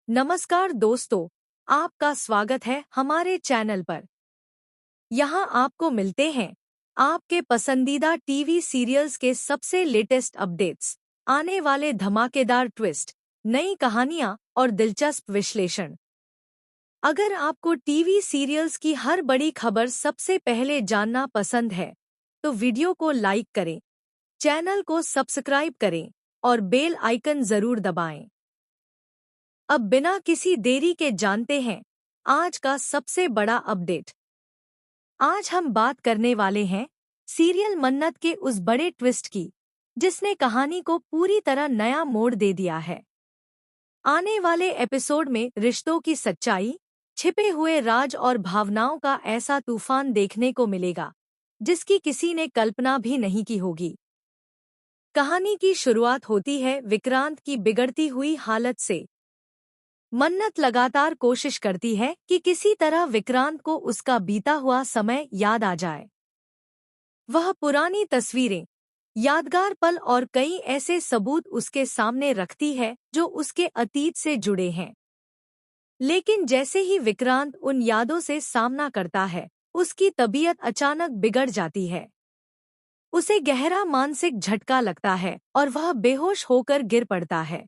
नमस्कार दोस्तों, आपका स्वागत है हमारे चैनल पर। यहाँ आपको मिलते हैं आपके पसंदीदा टीवी सीरियल्स के सबसे लेटेस्ट अपडेट्स, आने वाले धमाकेदार ट्विस्ट, नई कहानियाँ और दिलचस्प विश्लेषण। अगर आपको टीवी सीरियल्स की हर बड़ी खबर सबसे पहले जानना पसंद है, तो वीडियो को लाइक करें, चैनल को सब्सक्राइब करें और बेल आइकन जरूर दबाएं। अब बिना किसी देरी के जानते हैं आज का सबसे बड़ा अपडेट। आज हम बात करने वाले हैं सीरियल मन्नत के उस बड़े ट्विस्ट की, जिसने कहानी को पूरी तरह नया मोड़ दे दिया है। आने वाले एपिसोड में रिश्तों की सच्चाई, छिपे हुए राज और भावनाओं का ऐसा तूफान देखने को मिलेगा, जिसकी किसी ने कल्पना भी नहीं की होगी। कहानी की शुरुआत होती है विक्रांत की बिगड़ती हुई हालत से। मन्नत लगातार कोशिश करती है कि किसी तरह विक्रांत को उसका बीता हुआ समय याद आ जाए। वह पुरानी तस्वीरें, यादगार पल और कई ऐसे सबूत उसके सामने रखती है जो उसके अतीत से जुड़े हैं। लेकिन जैसे ही विक्रांत उन यादों से सामना करता है, उसकी तबीयत अचानक बिगड़ जाती है। उसे गहरा मानसिक झटका लगता है और वह बेहोश होकर गिर पड़ता है।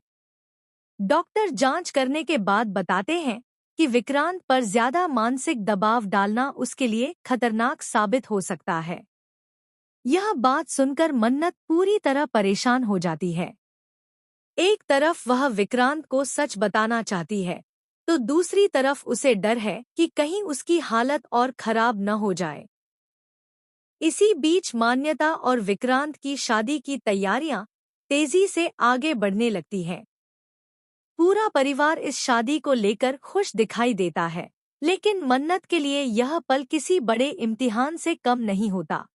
डॉक्टर जांच करने के बाद बताते हैं कि विक्रांत पर ज्यादा मानसिक दबाव डालना उसके लिए खतरनाक साबित हो सकता है। यह बात सुनकर मन्नत पूरी तरह परेशान हो जाती है। एक तरफ वह विक्रांत को सच बताना चाहती है, तो दूसरी तरफ उसे डर है कि कहीं उसकी हालत और खराब न हो जाए। इसी बीच मान्यता और विक्रांत की शादी की तैयारियां तेजी से आगे बढ़ने लगती हैं। पूरा परिवार इस शादी को लेकर खुश दिखाई देता है, लेकिन मन्नत के लिए यह पल किसी बड़े इम्तिहान से कम नहीं होता।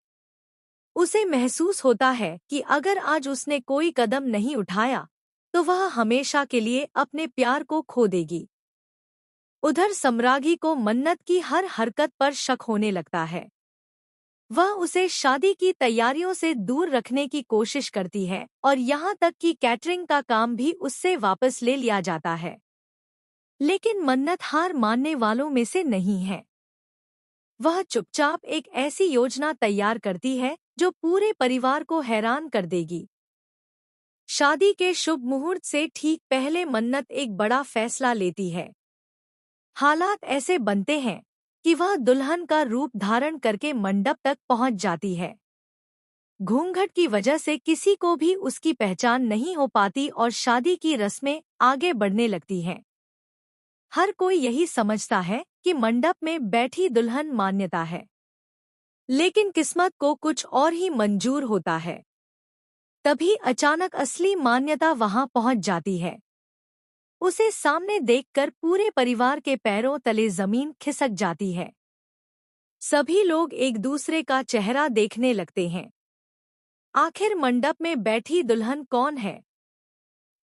उसे महसूस होता है कि अगर आज उसने कोई कदम नहीं उठाया, तो वह हमेशा के लिए अपने प्यार को खो देगी। उधर सम्रागी को मन्नत की हर हरकत पर शक होने लगता है। वह उसे शादी की तैयारियों से दूर रखने की कोशिश करती है और यहाँ तक कि कैटरिंग का काम भी उससे वापस ले लिया जाता है। लेकिन मन्नत हार मानने वालों में से नहीं है। वह चुपचाप एक ऐसी योजना तैयार करती है जो पूरे परिवार को हैरान कर देगी। शादी के शुभ मुहूर्त से ठीक पहले मन्नत एक बड़ा फैसला लेती है। हालात ऐसे बनते हैं कि वह दुल्हन का रूप धारण करके मंडप तक पहुंच जाती है। घूंघट की वजह से किसी को भी उसकी पहचान नहीं हो पाती और शादी की रस्में आगे बढ़ने लगती हैं। हर कोई यही समझता है कि मंडप में बैठी दुल्हन मान्यता है, लेकिन किस्मत को कुछ और ही मंजूर होता है। तभी अचानक असली मान्यता वहां पहुंच जाती है। उसे सामने देखकर पूरे परिवार के पैरों तले जमीन खिसक जाती है। सभी लोग एक दूसरे का चेहरा देखने लगते हैं। आखिर मंडप में बैठी दुल्हन कौन है?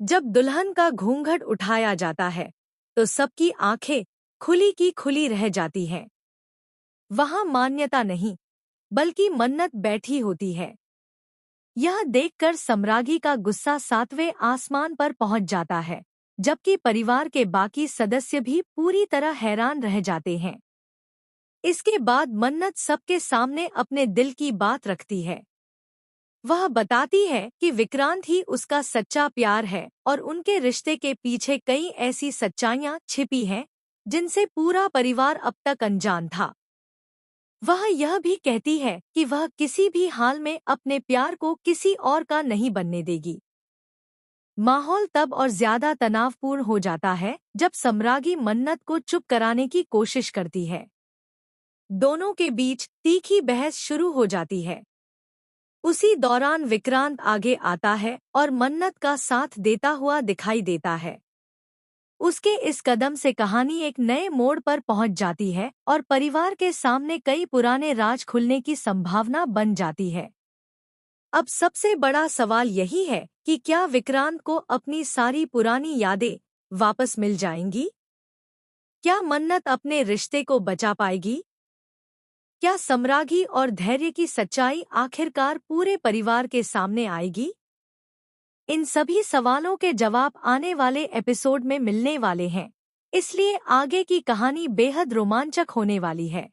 जब दुल्हन का घूंघट उठाया जाता है, तो सबकी आंखें खुली की खुली रह जाती हैं। वहां मान्यता नहीं, बल्कि मन्नत बैठी होती है। यह देखकर सम्रागी का गुस्सा सातवें आसमान पर पहुंच जाता है, जबकि परिवार के बाकी सदस्य भी पूरी तरह हैरान रह जाते हैं। इसके बाद मन्नत सबके सामने अपने दिल की बात रखती है। वह बताती है कि विक्रांत ही उसका सच्चा प्यार है और उनके रिश्ते के पीछे कई ऐसी सच्चाइयां छिपी हैं जिनसे पूरा परिवार अब तक अनजान था। वह यह भी कहती है कि वह किसी भी हाल में अपने प्यार को किसी और का नहीं बनने देगी। माहौल तब और ज्यादा तनावपूर्ण हो जाता है जब सम्रागी मन्नत को चुप कराने की कोशिश करती है। दोनों के बीच तीखी बहस शुरू हो जाती है। उसी दौरान विक्रांत आगे आता है और मन्नत का साथ देता हुआ दिखाई देता है। उसके इस कदम से कहानी एक नए मोड़ पर पहुंच जाती है और परिवार के सामने कई पुराने राज खुलने की संभावना बन जाती है। अब सबसे बड़ा सवाल यही है कि क्या विक्रांत को अपनी सारी पुरानी यादें वापस मिल जाएंगी? क्या मन्नत अपने रिश्ते को बचा पाएगी? क्या सम्रागी और धैर्य की सच्चाई आखिरकार पूरे परिवार के सामने आएगी? इन सभी सवालों के जवाब आने वाले एपिसोड में मिलने वाले हैं, इसलिए आगे की कहानी बेहद रोमांचक होने वाली है।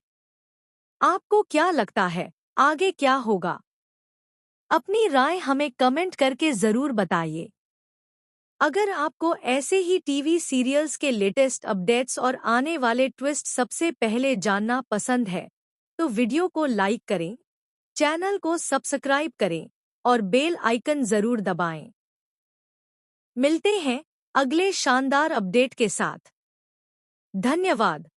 आपको क्या लगता है, आगे क्या होगा? अपनी राय हमें कमेंट करके जरूर बताइए। अगर आपको ऐसे ही टीवी सीरियल्स के लेटेस्ट अपडेट्स और आने वाले ट्विस्ट सबसे पहले जानना पसंद है, तो वीडियो को लाइक करें, चैनल को सब्सक्राइब करें और बेल आइकन जरूर दबाएं। मिलते हैं अगले शानदार अपडेट के साथ। धन्यवाद।